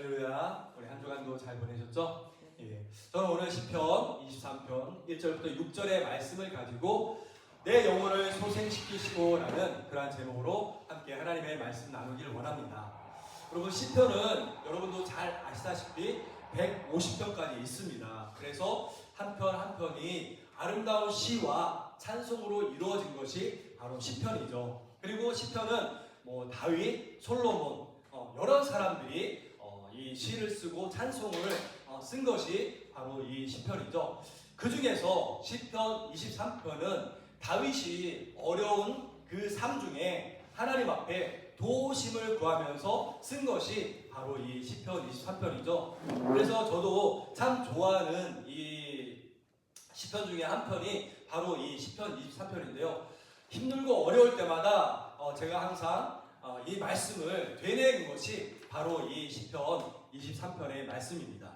할렐루야. 우리 한 주간도 잘 보내셨죠? 예. 저는 오늘 시편 23편 1절부터 6절의 말씀을 가지고 내 영혼을 소생시키시고라는 그러한 제목으로 함께 하나님의 말씀 나누기를 원합니다. 여러분, 시편은 여러분도 잘 아시다시피 150편까지 있습니다. 그래서 한 편 한 편이 아름다운 시와 찬송으로 이루어진 것이 바로 시편이죠. 그리고 시편은 다윗, 솔로몬, 여러 사람들이 이 시를 쓰고 찬송을 쓴 것이 바로 이 시편이죠. 그 중에서 시편 23편은 다윗이 어려운 그 삶 중에 하나님 앞에 도우심을 구하면서 쓴 것이 바로 이 시편 23편이죠. 그래서 저도 참 좋아하는 이 시편 중에 한 편이 바로 이 시편 23편인데요. 힘들고 어려울 때마다 제가 항상 이 말씀을 되뇌는 것이 바로 이 시편 23편의 말씀입니다.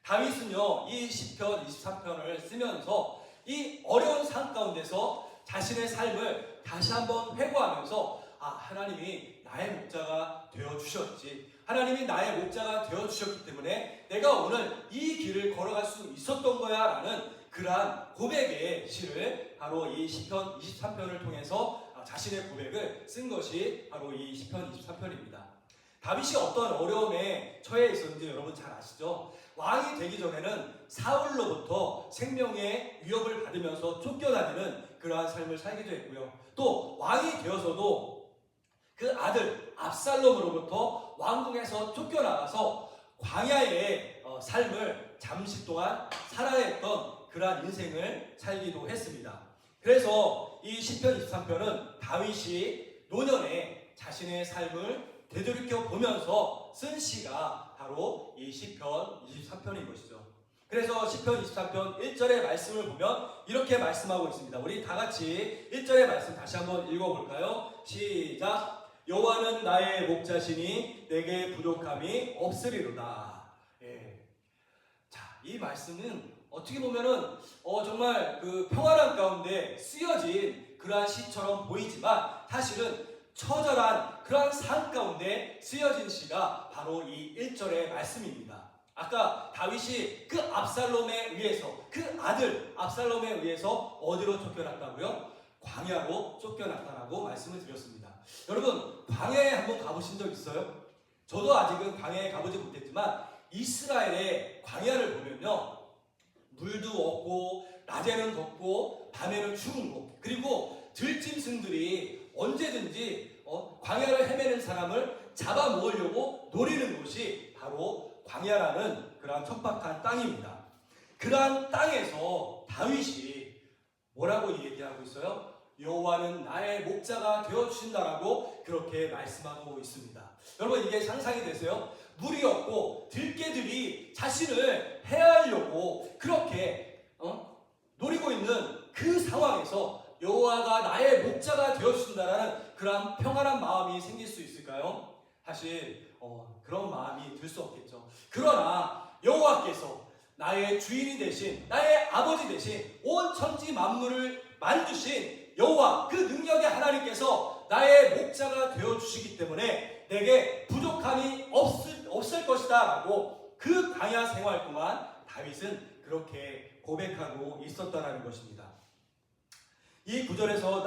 다윗은요, 이 시편 23편을 쓰면서 이 어려운 삶 가운데서 자신의 삶을 다시 한번 회고하면서 하나님이 나의 목자가 되어주셨지, 하나님이 나의 목자가 되어주셨기 때문에 내가 오늘 이 길을 걸어갈 수 있었던 거야 라는 그러한 고백의 시를 바로 이 시편 23편을 통해서 자신의 고백을 쓴 것이 바로 이 시편 23편입니다. 다윗이 어떤 어려움에 처해 있었는지 여러분 잘 아시죠? 왕이 되기 전에는 사울로부터 생명의 위협을 받으면서 쫓겨다니는 그러한 삶을 살기도 했고요. 또 왕이 되어서도 그 아들 압살롬으로부터 왕궁에서 쫓겨나가서 광야의 삶을 잠시 동안 살아야 했던 그러한 인생을 살기도 했습니다. 그래서 이 시편 23편은 다윗이 노년에 자신의 삶을 되돌이켜 보면서 쓴 시가 바로 이 시편 23편인 것이죠. 그래서 시편 23편 1절의 말씀을 보면 이렇게 말씀하고 있습니다. 우리 다 같이 1절의 말씀 다시 한번 읽어볼까요? 시작! 여호와는 나의 목자시니 내게 부족함이 없으리로다. 자, 이 말씀은 어떻게 보면은 정말 그 평안한 가운데 쓰여진 그러한 시처럼 보이지만 사실은 처절한 그러한 삶 가운데 쓰여진 시가 바로 이 1절의 말씀입니다. 아까 다윗이 그 압살롬에 의해서, 그 아들 압살롬에 의해서 어디로 쫓겨났다고요? 광야로 쫓겨났다라고 말씀을 드렸습니다. 여러분, 광야에 한번 가보신 적 있어요? 저도 아직은 광야에 가보지 못했지만 이스라엘의 광야를 보면요, 물도 없고 낮에는 덥고 밤에는 추운 곳, 그리고 들짐승들이 언제든지 광야를 헤매는 사람을 잡아먹으려고 노리는 곳이 바로 광야라는 그러한 척박한 땅입니다. 그러한 땅에서 다윗이 뭐라고 얘기하고 있어요? 여호와는 나의 목자가 되어주신다라고 그렇게 말씀하고 있습니다. 여러분, 이게 상상이 되세요? 물이 없고 들개들이 자신을 해하려고 그렇게 노리고 있는 그 상황에서 여호와가 나의 목자가 되어주신다라는 그런 평안한 마음이 생길 수 있을까요? 사실 그런 마음이 들 수 없겠죠. 그러나 여호와께서 나의 주인이 되신, 나의 아버지 되신, 온 천지 만물을 만드신 여호와, 그 능력의 하나님께서 나의 목자가 되어주시기 때문에 내게 부족함이 없을 것이다 라고 그 광야 생활 동안 다윗은 그렇게 고백하고 있었다는 것입니다. 이 구절에서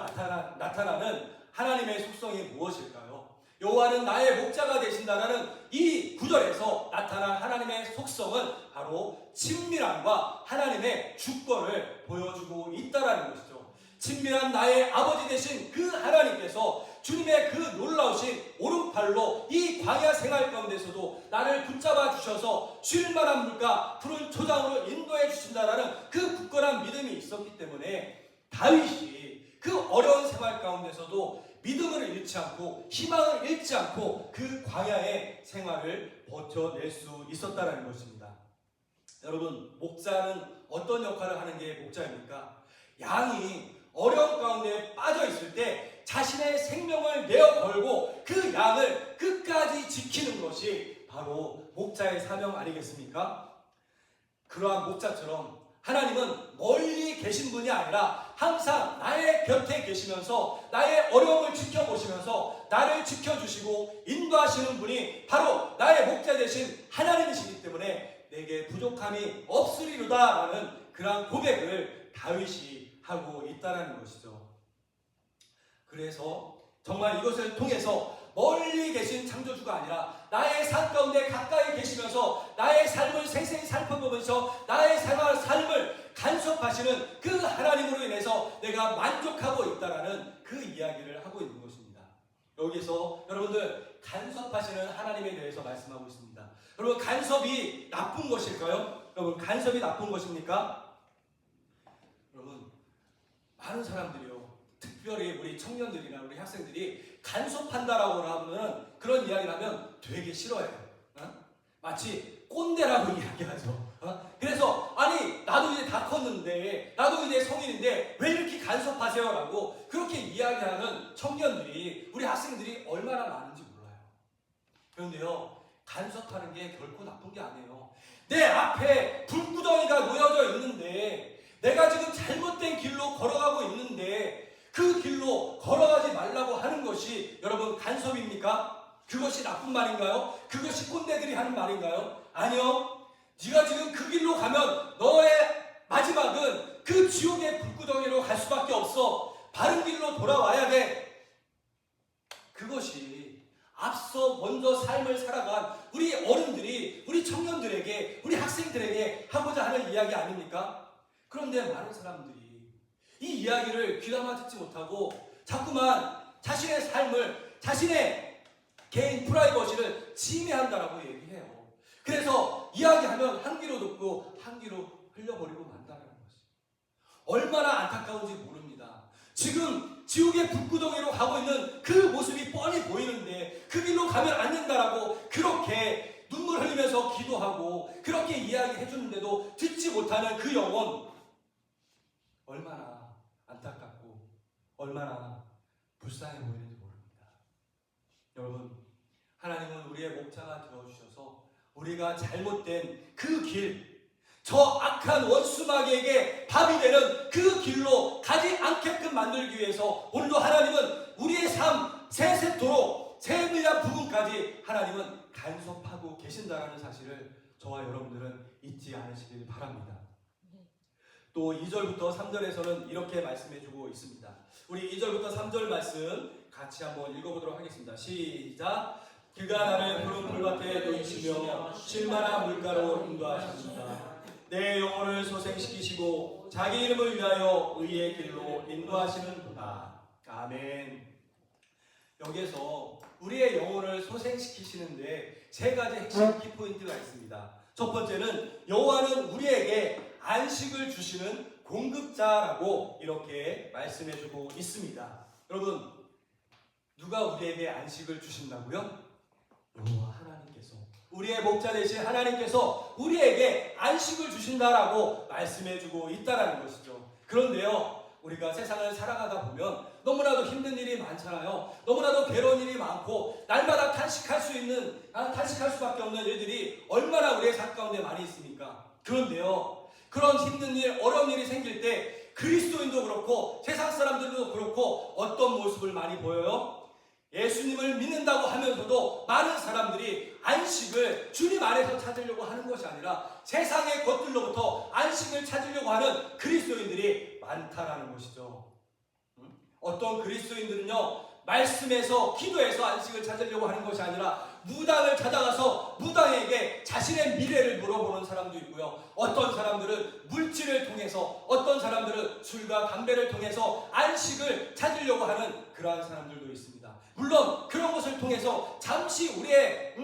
나타나는 하나님의 속성이 무엇일까요? 여호와는 나의 목자가 되신다라는 이 구절에서 나타난 하나님의 속성은 바로 친밀함과 하나님의 주권을 보여주고 있다라는 것이죠. 친밀한 나의 아버지 되신 그 하나님께서 주님의 그 놀라우신 오른팔로 이 광야 생활 가운데서도 나를 붙잡아 주셔서 쉴 만한 물가 푸른 초장으로 인도해 주신다라는 그 굳건한 믿음이 있었기 때문에 다윗이 그 어려운 생활 가운데서도 믿음을 잃지 않고 희망을 잃지 않고 그 광야의 생활을 버텨낼 수 있었다는 것입니다. 여러분, 목자는 어떤 역할을 하는 게 목자입니까? 양이 어려운 가운데 빠져 있을 때 자신의 생명을 내어 걸고 그 양을 끝까지 지키는 것이 바로 목자의 사명 아니겠습니까? 그러한 목자처럼 하나님은 멀리 계신 분이 아니라 항상 나의 곁에 계시면서 나의 어려움을 지켜보시면서 나를 지켜주시고 인도하시는 분이 바로 나의 목자 되신 하나님이시기 때문에 내게 부족함이 없으리로다라는 그러한 고백을 다윗이 하고 있다는 것이죠. 그래서 정말 이것을 통해서 멀리 계신 창조주가 아니라 나의 삶 가운데 가까이 계시면서 나의 삶을 세세히 살펴보면서 나의 삶을 간섭하시는 그 하나님으로 인해서 내가 만족하고 있다라는 그 이야기를 하고 있는 것입니다. 여기서 여러분들 간섭하시는 하나님에 대해서 말씀하고 있습니다. 여러분 간섭이 나쁜 것일까요? 여러분 간섭이 나쁜 것입니까? 여러분 많은 사람들이요, 특별히 우리 청년들이나 우리 학생들이 간섭한다라고 하면 그런 이야기를 하면 되게 싫어해요. 마치 꼰대라고 이야기하죠. 그래서 아니 나도 이제 다 컸는데 나도 이제 성인인데 왜 이렇게 간섭하세요? 라고 그렇게 이야기하는 청년들이 우리 학생들이 얼마나 많은지 몰라요. 그런데요, 간섭하는 게 결코 나쁜 게 아니에요. 내 앞에 불구덩이가 놓여져 있는데 내가 지금 잘못된 길로 걸어가고 있는데 그 길로 걸어가지 말라고 하는 것이 여러분 간섭입니까? 그것이 나쁜 말인가요? 그것이 꼰대들이 하는 말인가요? 아니요. 네가 지금 그 길로 가면 너의 마지막은 그 지옥의 불구덩이로 갈 수밖에 없어. 바른 길로 돌아와야 돼. 그것이 앞서 먼저 삶을 살아간 우리 어른들이 우리 청년들에게 우리 학생들에게 하고자 하는 이야기 아닙니까? 그런데 많은 사람들이 이 이야기를 귀담아 듣지 못하고 자꾸만 자신의 삶을 자신의 개인 프라이버시를 침해한다라고 얘기해요. 그래서 이야기하면 한 귀로 듣고 한 귀로 흘려버리고 만다는 것이 얼마나 안타까운지 모릅니다. 지금 지옥의 불구덩이로 가고 있는 그 모습이 뻔히 보이는데 그 길로 가면 안 된다라고 그렇게 눈물 흘리면서 기도하고 그렇게 이야기해 주는데도 듣지 못하는 그 영혼, 얼마나 안타깝고 얼마나 불쌍해 보이는지 모릅니다. 여러분, 하나님은 우리의 목자가 되어주셔서 우리가 잘못된 그 길, 저 악한 원수마귀에게 밥이 되는 그 길로 가지 않게끔 만들기 위해서 오늘도 하나님은 우리의 삶 세세토록 세밀한 부분까지 하나님은 간섭하고 계신다라는 사실을 저와 여러분들은 잊지 않으시길 바랍니다. 또 2절부터 3절에서는 이렇게 말씀해주고 있습니다. 우리 2절부터 3절 말씀 같이 한번 읽어보도록 하겠습니다. 시작. 그가 나를 푸른 풀밭에 놓이시며 쉴만한 물가로 인도하십니다. 내 영혼을 소생시키시고 자기 이름을 위하여 의의 길로 인도하시는 분아. 아멘. 여기에서 우리의 영혼을 소생시키시는데 세 가지 핵심 키포인트가 있습니다. 첫 번째는 여호와는 우리에게 안식을 주시는 공급자라고 이렇게 말씀해주고 있습니다. 여러분, 누가 우리에게 안식을 주신다고요? 여호와 하나님께서, 우리의 목자 되신 하나님께서 우리에게 안식을 주신다라고 말씀해주고 있다라는 것이죠. 그런데요, 우리가 세상을 살아가다 보면 너무나도 힘든 일이 많잖아요. 너무나도 괴로운 일이 많고 날마다 탄식할 수밖에 없는 일들이 얼마나 우리의 삶 가운데 많이 있습니까? 그런데요, 그런 힘든 일, 어려운 일이 생길 때 그리스도인도 그렇고 세상 사람들도 그렇고 어떤 모습을 많이 보여요? 예수님을 믿는다고 하면서도 많은 사람들이 안식을 주님 안에서 찾으려고 하는 것이 아니라 세상의 것들로부터 안식을 찾으려고 하는 그리스도인들이 많다라는 것이죠. 어떤 그리스도인들은요, 말씀에서 기도해서 안식을 찾으려고 하는 것이 아니라 무당을 찾아가서 무당에게 자신의 미래를 물어보는 사람도 있고요. 어떤 사람들은 물질을 통해서, 어떤 사람들은 술과 담배를 통해서 안식을 찾으려고 하는 그러한 사람들도 있습니다. 물론 그런 것을 통해서 잠시 우리의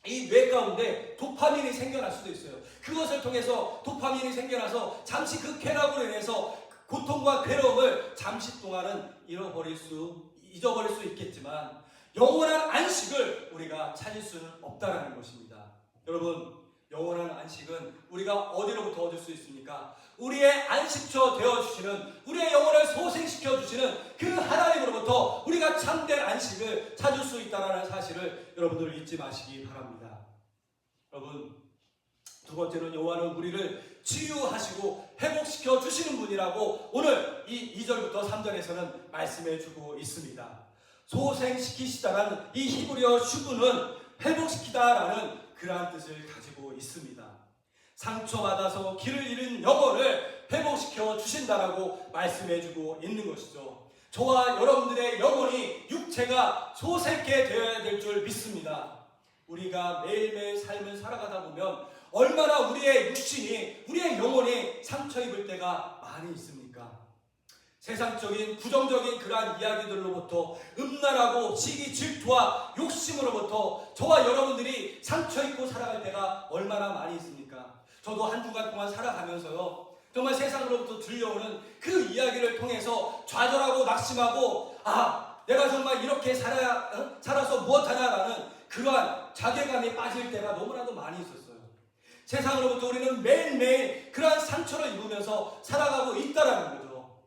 이 뇌 가운데 도파민이 생겨날 수도 있어요. 그것을 통해서 도파민이 생겨나서 잠시 그 쾌락으로 인해서 고통과 괴로움을 잠시 동안은 잊어버릴 수 있겠지만 영원한 안식을 우리가 찾을 수는 없다라는 것입니다. 여러분, 영원한 안식은 우리가 어디로부터 얻을 수 있습니까? 우리의 안식처 되어주시는, 우리의 영혼을 소생시켜주시는 그 하나님으로부터 우리가 참된 안식을 찾을 수 있다는 사실을 여러분들 잊지 마시기 바랍니다. 여러분, 두 번째는 여호와는 우리를 치유하시고 회복시켜 주시는 분이라고 오늘 이 2절부터 3절에서는 말씀해 주고 있습니다. 소생시키시다라는 이 히브리어 슈브는 회복시키다라는 그러한 뜻을 가지고 있습니다. 상처받아서 길을 잃은 영혼을 회복시켜 주신다라고 말씀해 주고 있는 것이죠. 저와 여러분들의 영혼이 육체가 소생케 되어야 될 줄 믿습니다. 우리가 매일매일 삶을 살아가다 보면 얼마나 우리의 육신이, 우리의 영혼이 상처 입을 때가 많이 있습니까? 세상적인 부정적인 그러한 이야기들로부터 음란하고 시기 질투와 욕심으로부터 저와 여러분들이 상처 입고 살아갈 때가 얼마나 많이 있습니까? 저도 한 주간 동안 살아가면서요, 정말 세상으로부터 들려오는 그 이야기를 통해서 좌절하고 낙심하고, 내가 정말 이렇게 살아서 무엇하냐라는 그러한 자괴감이 빠질 때가 너무나도 많이 있었어요. 세상으로부터 우리는 매일매일 그러한 상처를 입으면서 살아가고 있다라는 거죠.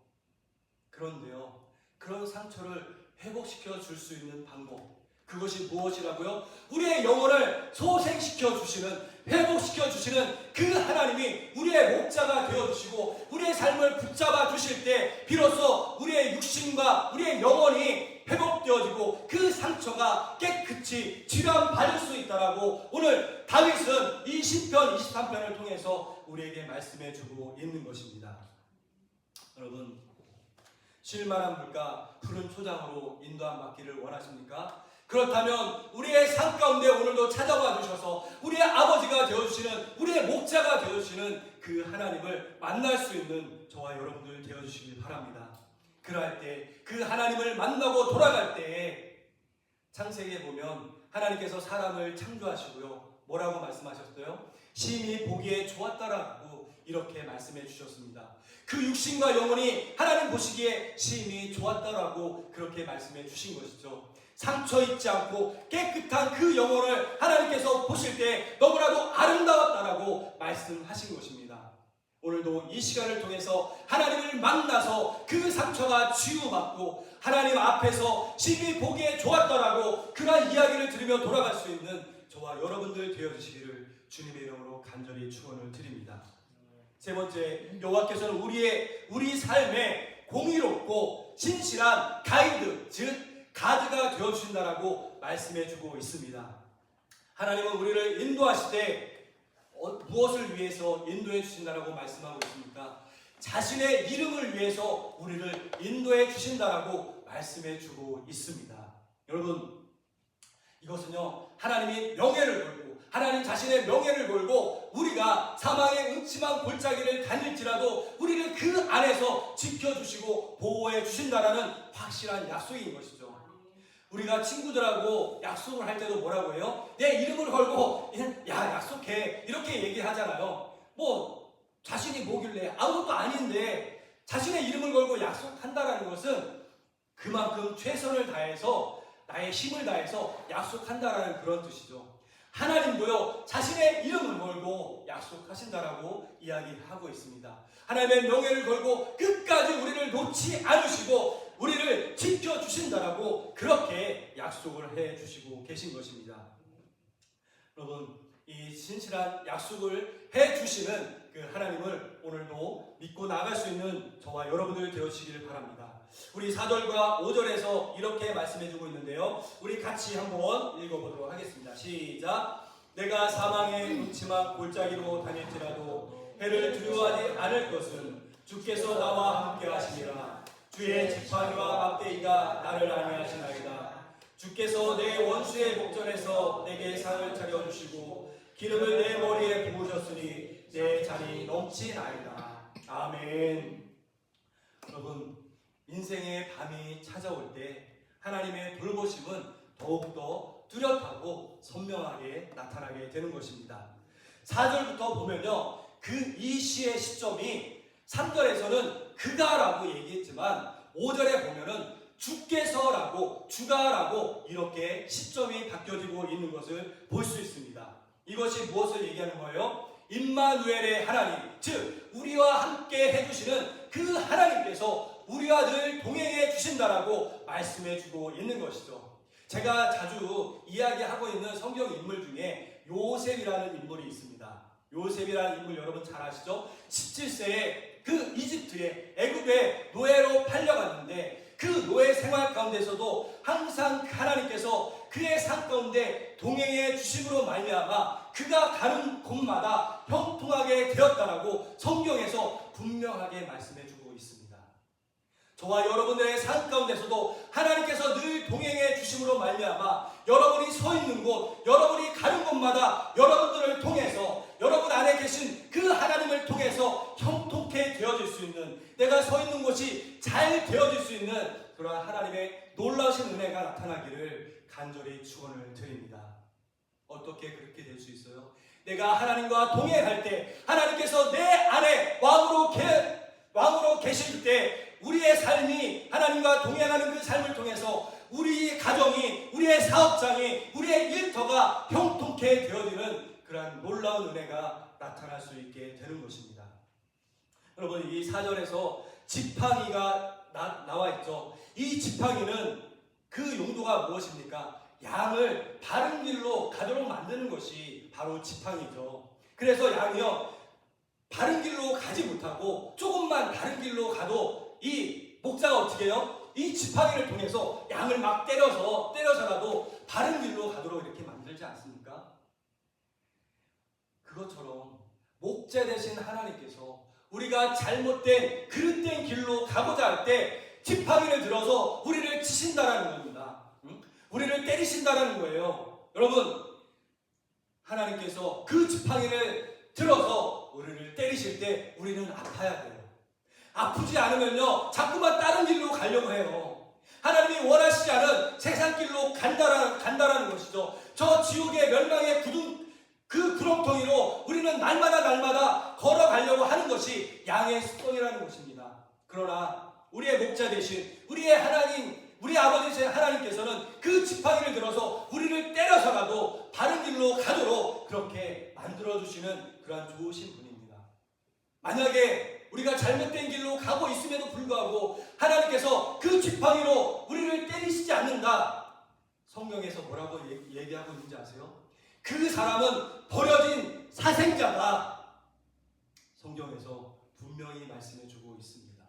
그런데요, 그런 상처를 회복시켜 줄 수 있는 방법, 그것이 무엇이라고요? 우리의 영혼을 소생시켜 주시는, 회복시켜 주시는 그 하나님이 우리의 목자가 되어주시고 우리의 삶을 붙잡아 주실 때 비로소 우리의 육신과 우리의 영혼이 회복되어지고 그 상처가 깨끗이 치료받을 수 있다라고 오늘 다윗은 이 시편 23편을 통해서 우리에게 말씀해 주고 있는 것입니다. 여러분, 쉴만한 물가 푸른 초장으로 인도함 받기를 원하십니까? 그렇다면 우리의 삶 가운데 오늘도 찾아와 주셔서 우리의 아버지가 되어주시는, 우리의 목자가 되어주시는 그 하나님을 만날 수 있는 저와 여러분들 되어주시길 바랍니다. 그럴 때, 그 하나님을 만나고 돌아갈 때 창세기에 보면 하나님께서 사람을 창조하시고요, 뭐라고 말씀하셨어요? 심히 보기에 좋았다라고 이렇게 말씀해 주셨습니다. 그 육신과 영혼이 하나님 보시기에 심히 좋았다라고 그렇게 말씀해 주신 것이죠. 상처 입지 않고 깨끗한 그 영혼을 하나님께서 보실 때 너무나도 아름다웠다라고 말씀하신 것입니다. 오늘도 이 시간을 통해서 하나님을 만나서 그 상처가 치유받고 하나님 앞에서 심히 보기에 좋았다라고 그런 이야기를 들으며 돌아갈 수 있는 저와 여러분들 되어주시기를 주님의 이름으로 간절히 축원을 드립니다. 세 번째, 여호와께서는 우리 삶에 공의롭고 신실한 가이드, 즉 가드가 되어주신다라고 말씀해주고 있습니다. 하나님은 우리를 인도하실 때 무엇을 위해서 인도해 주신다라고 말씀하고 있습니까? 자신의 이름을 위해서 우리를 인도해 주신다라고 말씀해주고 있습니다. 여러분, 이것은요, 하나님이 명예를 걸고 하나님 자신의 명예를 걸고 우리가 사망의 음침한 골짜기를 다닐지라도 우리를 그 안에서 지켜주시고 보호해 주신다라는 확실한 약속인 것이죠. 우리가 친구들하고 약속을 할 때도 뭐라고 해요? 내 이름을 걸고 야, 약속해, 이렇게 얘기하잖아요. 뭐 자신이 뭐길래 아무것도 아닌데 자신의 이름을 걸고 약속한다라는 것은 그만큼 최선을 다해서 나의 힘을 다해서 약속한다라는 그런 뜻이죠. 하나님도요, 자신의 이름을 걸고 약속하신다라고 이야기하고 있습니다. 하나님의 명예를 걸고 끝까지 우리를 놓지 않으시고 우리를 지켜주신다라고 그렇게 약속을 해주시고 계신 것입니다. 여러분, 이 신실한 약속을 해주시는 그 하나님을 오늘도 믿고 나갈 수 있는 저와 여러분들 되어주시기를 바랍니다. 우리 4절과 5절에서 이렇게 말씀해주고 있는데요, 우리 같이 한번 읽어보도록 하겠습니다. 시작. 내가 사망의 음침한 골짜기로 다닐지라도 해를 두려워하지 않을 것은 주께서 나와 함께 하시니라. 주의 지팡이와 막대기가 나를 안위하시나이다. 주께서 내 원수의 목전에서 내게 상을 차려주시고 기름을 내 머리에 부으셨으니 내 잔이 넘치나이다. 아멘. 여러분, 인생의 밤이 찾아올 때 하나님의 돌보심은 더욱더 뚜렷하고 선명하게 나타나게 되는 것입니다. 4절부터 보면요, 이 시의 시점이 3절에서는 그가라고 얘기했지만 5절에 보면은 주께서라고, 주가라고 이렇게 시점이 바뀌어지고 있는 것을 볼 수 있습니다. 이것이 무엇을 얘기하는 거예요? 임마누엘의 하나님, 즉 우리와 함께 해주시는 그 하나님께서 우리와 늘 동행해 주신다라고 말씀해주고 있는 것이죠. 제가 자주 이야기하고 있는 성경 인물 중에 요셉이라는 인물이 있습니다. 요셉이라는 인물 여러분 잘 아시죠? 17세에 그 이집트에 애굽에 노예로 팔려갔는데 그 노예 생활 가운데서도 항상 하나님께서 그의 삶 가운데 동행해 주심으로 말미암아 그가 가는 곳마다 형통하게 되었다라고 성경에서 분명하게 말씀해 주고 있습니다. 저와 여러분들의 삶 가운데서도 하나님께서 늘 동행해 주심으로 말미암아 여러분이 서 있는 곳, 여러분이 가는 곳마다 여러분들을 통해서 여러분 안에 계신 그 하나님을 통해서 형통케 되어질 수 있는, 내가 서 있는 곳이 잘 되어질 수 있는 그러한 하나님의 놀라우신 은혜가 나타나기를 간절히 축원을 드립니다. 어떻게 그렇게 될 수 있어요? 내가 하나님과 동행할 때 하나님께서 내 안에 왕으로 계실 때 우리의 삶이 하나님과 동행하는 그 삶을 통해서 우리 가정이, 우리의 사업장이, 우리의 일터가 형통케 되어지는 그러한 놀라운 은혜가 나타날 수 있게 되는 것입니다. 여러분, 이 4절에서 지팡이가 나와 있죠. 이 지팡이는 그 용도가 무엇입니까? 양을 바른 길로 가도록 만드는 것이 바로 지팡이죠. 그래서 양이요, 바른 길로 가지 못하고 조금만 다른 길로 가도 이 목자가 어떻게 해요? 이 지팡이를 통해서 양을 막 때려서라도 바른 길로 가도록 이렇게 만들지 않습니까? 그것처럼 목자 되신 하나님께서 우리가 잘못된 그릇된 길로 가고자 할 때 지팡이를 들어서 우리를 치신다라는 겁니다. 우리를 때리신다라는 거예요. 여러분, 하나님께서 그 지팡이를 들어서 우리를 때리실 때 우리는 아파야 돼요. 아프지 않으면요, 자꾸만 다른 길로 가려고 해요. 하나님이 원하시지 않은 세상 길로 간다라는 것이죠. 저 지옥의 멸망의 그 구렁텅이로 우리는 날마다 걸어가려고 하는 것이 양의 습성이라는 것입니다. 그러나 우리의 목자 되신 우리의 하나님, 우리 아버지 되신 하나님께서는 그 지팡이를 들어서 우리를 때려서라도 바른 길로 가도록 그렇게 만들어주시는 그러한 좋으신 분입니다. 만약에 우리가 잘못된 길로 가고 있음에도 불구하고 하나님께서 그 지팡이로 우리를 때리시지 않는다, 성경에서 뭐라고 얘기하고 있는지 아세요? 그 사람은 버려진 사생자다, 성경에서 분명히 말씀해주고 있습니다.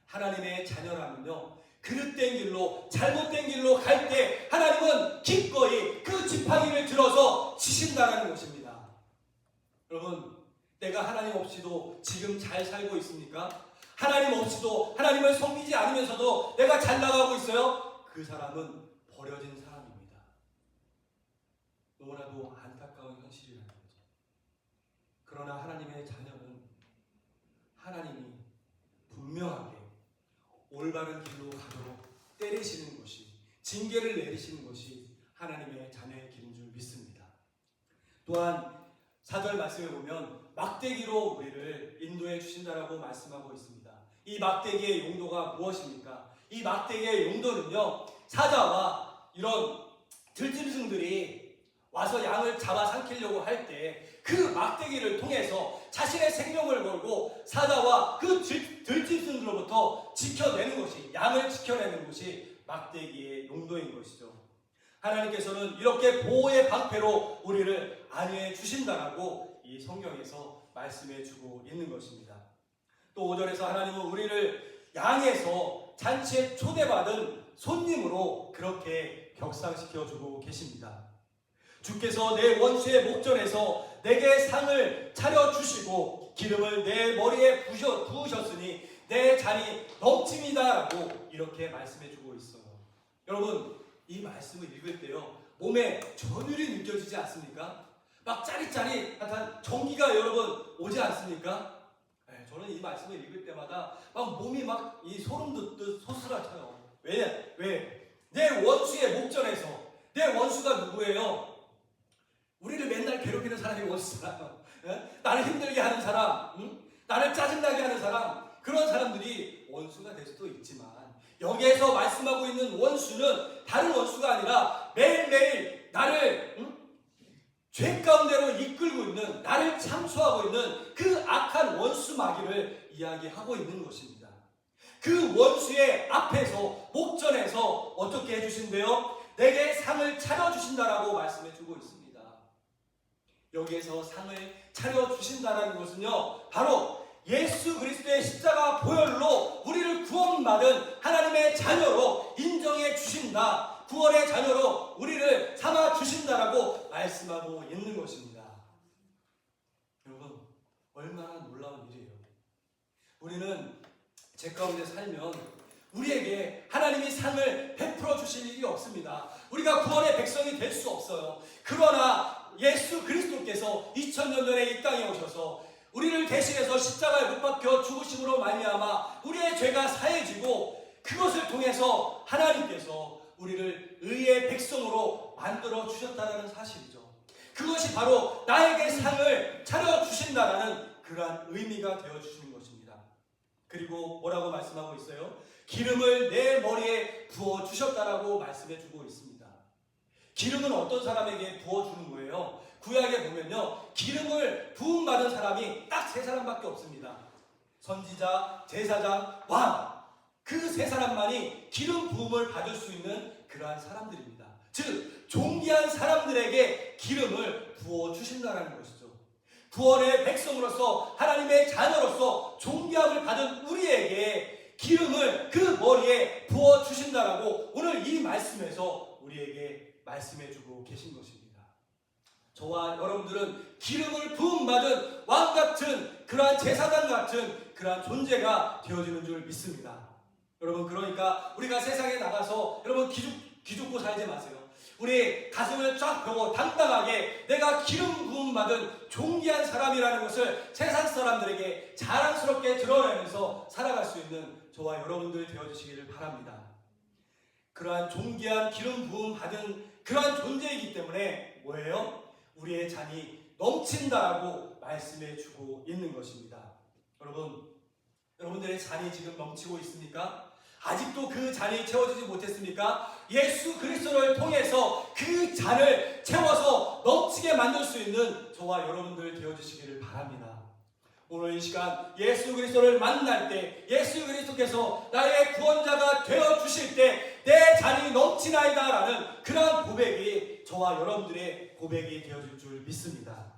하나님의 자녀라면요, 그릇된 길로, 잘못된 길로 갈 때 하나님은 기꺼이 그 지팡이를 들어서 치신다는 것입니다. 여러분, 내가 하나님 없이도 지금 잘 살고 있습니까? 하나님 없이도, 하나님을 섬기지 않으면서도 내가 잘 나가고 있어요? 그 사람은 버려진 사람입니다. 너무나도 안타까운 현실이라는 거죠. 그러나 하나님의 자녀는 하나님이 분명하게 올바른 길로 가도록 때리시는 것이, 징계를 내리시는 것이 하나님의 자녀의 길인 줄 믿습니다. 또한 4절 말씀에 보면 막대기로 우리를 인도해 주신다라고 말씀하고 있습니다. 이 막대기의 용도가 무엇입니까? 이 막대기의 용도는요, 사자와 이런 들짐승들이 와서 양을 잡아 삼키려고 할 때 그 막대기를 통해서 자신의 생명을 걸고 사자와 그 들짐승들로부터 지켜내는 것이, 양을 지켜내는 것이 막대기의 용도인 것이죠. 하나님께서는 이렇게 보호의 방패로 우리를 안위해 주신다라고 이 성경에서 말씀해 주고 있는 것입니다. 또 5절에서 하나님은 우리를 양에서 잔치에 초대받은 손님으로 그렇게 격상시켜 주고 계십니다. 주께서 내 원수의 목전에서 내게 상을 차려주시고 기름을 내 머리에 부으셨으니 내 잔이 넘칩니다라고 이렇게 말씀해 주고 있어요. 여러분, 이 말씀을 읽을 때요, 몸에 전율이 느껴지지 않습니까? 막 짜릿짜릿한 전기가 여러분 오지 않습니까? 네, 저는 이 말씀을 읽을 때마다 막 몸이 막 이 소름 돋듯 소스라쳐요. 왜? 내 원수의 목전에서, 내 원수가 누구예요? 우리를 맨날 괴롭히는 사람이 원수잖아요. 나를 힘들게 하는 사람, 나를 짜증나게 하는 사람, 그런 사람들이 원수가 될 수도 있지만 여기에서 말씀하고 있는 원수는 다른 원수가 아니라 매일매일 나를 죄 가운데로 이끌고 있는, 나를 참소하고 있는 그 악한 원수 마귀를 이야기하고 있는 것입니다. 그 원수의 앞에서, 목전에서 어떻게 해주신대요? 내게 상을 차려주신다라고 말씀해주고 있습니다. 여기에서 상을 차려주신다는 것은요, 바로 예수 그리스도의 십자가 보혈로 우리를 구원받은 하나님의 자녀로 인정해 주신다, 구원의 자녀로 우리를 삼아 주신다라고 말씀하고 있는 것입니다. 여러분, 얼마나 놀라운 일이에요. 우리는 제 가운데 살면 우리에게 하나님이 상을 베풀어 주실 일이 없습니다. 우리가 구원의 백성이 될 수 없어요. 그러나 예수 그리스도께서 2000년 전에 이 땅에 오셔서 우리를 대신해서 십자가에 못 박혀 죽으심으로 말미암아 우리의 죄가 사해지고, 그것을 통해서 하나님께서 우리를 의의 백성으로 만들어 주셨다는 사실이죠. 그것이 바로 나에게 상을 차려주신다라는 그러한 의미가 되어주시는 것입니다. 그리고 뭐라고 말씀하고 있어요? 기름을 내 머리에 부어주셨다라고 말씀해주고 있습니다. 기름은 어떤 사람에게 부어주는 거예요? 구약에 보면요, 기름을 부음받은 사람이 딱 세 사람밖에 없습니다. 선지자, 제사장, 왕. 그 세 사람만이 기름 부음을 받을 수 있는 그러한 사람들입니다. 즉 존귀한 사람들에게 기름을 부어주신다는 것이죠. 구원의 백성으로서, 하나님의 자녀로서 존귀함을 받은 우리에게 기름을 그 머리에 부어주신다라고 오늘 이 말씀에서 우리에게 말씀해주고 계신 것입니다. 저와 여러분들은 기름을 부음받은 왕같은, 그러한 제사장 같은 그러한 존재가 되어지는 줄 믿습니다. 여러분, 그러니까 우리가 세상에 나가서 여러분 기죽고 살지 마세요. 우리 가슴을 쫙 펴고 당당하게 내가 기름 부음받은 존귀한 사람이라는 것을 세상 사람들에게 자랑스럽게 드러내면서 살아갈 수 있는 저와 여러분들이 되어주시기를 바랍니다. 그러한 존귀한 기름 부음받은 그러한 존재이기 때문에 뭐예요? 우리의 잔이 넘친다라고 말씀해주고 있는 것입니다. 여러분들의 잔이 지금 넘치고 있습니까? 아직도 그 잔이 채워지지 못했습니까? 예수 그리스도를 통해서 그 잔을 채워서 넘치게 만들 수 있는 저와 여러분들 되어주시기를 바랍니다. 오늘 이 시간 예수 그리스도를 만날 때, 예수 그리스도께서 나의 구원자가 되어주실 때 내 잔이 넘치나이다 라는 그러한 고백이 저와 여러분들의 고백이 되어질 줄 믿습니다.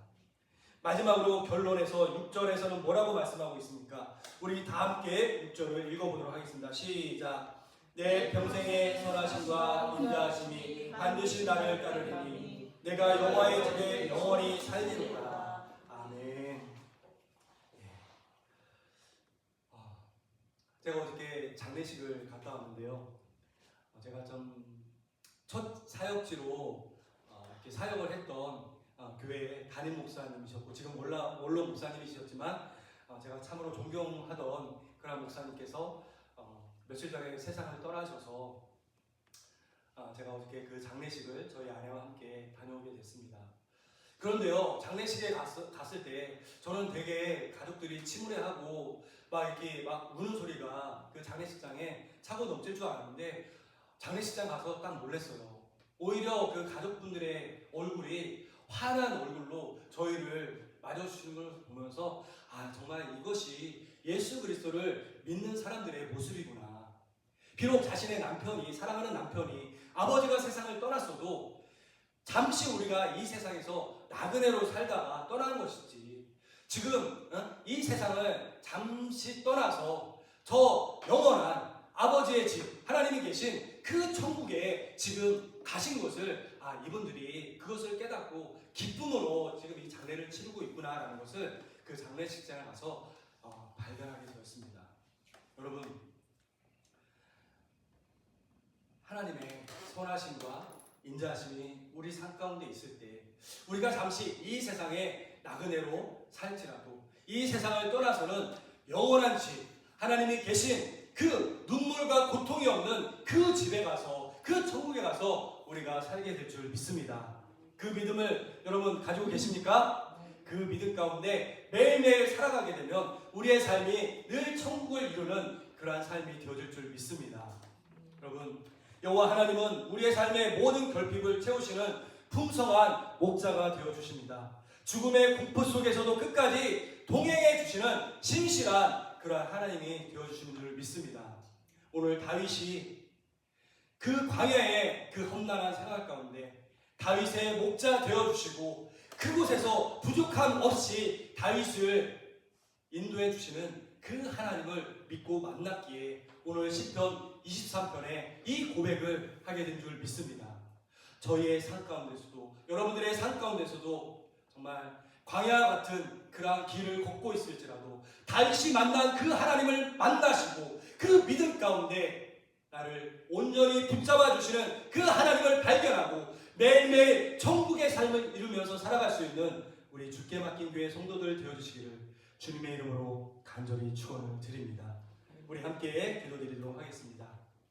마지막으로 결론에서 6절에서는 뭐라고 말씀하고 있습니까? 우리 다 함께 6절을 읽어보도록 하겠습니다. 시작. 내 평생의 선하심과 인자하심이 반드시 나를 따르리니 내가 여호와의 집에 영원히 살리로다. 아멘. 제가 어저께 장례식을 갔다 왔는데요, 제가 좀 첫 사역지로 이렇게 사역을 했던 교회의 담임 목사님이셨고, 지금 원로 목사님이셨지만 제가 참으로 존경하던 그런 목사님께서 며칠 전에 세상을 떠나셔서 제가 어저께 그 장례식을 저희 아내와 함께 다녀오게 됐습니다. 그런데요, 장례식에 갔을 때 저는 되게 가족들이 침울해하고 이렇게 우는 소리가 그 장례식장에 차고 넘칠 줄 알았는데, 장례식장 가서 딱 놀랐어요. 오히려 그 가족분들의 얼굴이 환한 얼굴로 저희를 맞아주시는 걸 보면서 정말 이것이 예수 그리스도를 믿는 사람들의 모습이구나. 비록 자신의 남편이, 사랑하는 남편이 아버지가 세상을 떠났어도 잠시 우리가 이 세상에서 나그네로 살다가 떠나는 것이지, 지금 이 세상을 잠시 떠나서 저 영원한 아버지의 집, 하나님이 계신 그 천국에 지금 가신 것을 이분들이 그것을 깨닫고 기쁨으로 지금 이 장례를 치르고 있구나라는 것을 그 장례식장에 가서 발견하게 되었습니다. 여러분, 하나님의 선하심과 인자하심이 우리 삶 가운데 있을 때, 우리가 잠시 이 세상에 나그네로 살지라도 이 세상을 떠나서는 영원한 집, 하나님이 계신 그 눈물과 고통이 없는 그 집에 가서, 그 천국에 가서 우리가 살게 될 줄 믿습니다. 그 믿음을 여러분 가지고 계십니까? 그 믿음 가운데 매일매일 살아가게 되면 우리의 삶이 늘 천국을 이루는 그러한 삶이 되어질 줄 믿습니다. 여러분, 여호와 하나님은 우리의 삶의 모든 결핍을 채우시는 풍성한 목자가 되어주십니다. 죽음의 공포 속에서도 끝까지 동행해 주시는 신실한 그러한 하나님이 되어주시는 줄 믿습니다. 오늘 다윗이 그 광야의 그 험난한 생활 가운데 다윗의 목자 되어주시고 그곳에서 부족함 없이 다윗을 인도해 주시는 그 하나님을 믿고 만났기에 오늘 시편 23편에 이 고백을 하게 된 줄 믿습니다. 저희의 삶 가운데서도, 여러분들의 삶 가운데서도 정말 광야 같은 그러한 길을 걷고 있을지라도 다윗이 만난 그 하나님을 만나시고 그 믿음 가운데 나를 온전히 붙잡아 주시는 그 하나님을 발견하고 매일매일 천국의 삶을 이루면서 살아갈 수 있는 우리 주께 맡긴 교회 성도들 되어주시기를 주님의 이름으로 간절히 축원을 드립니다. 우리 함께 기도드리도록 하겠습니다.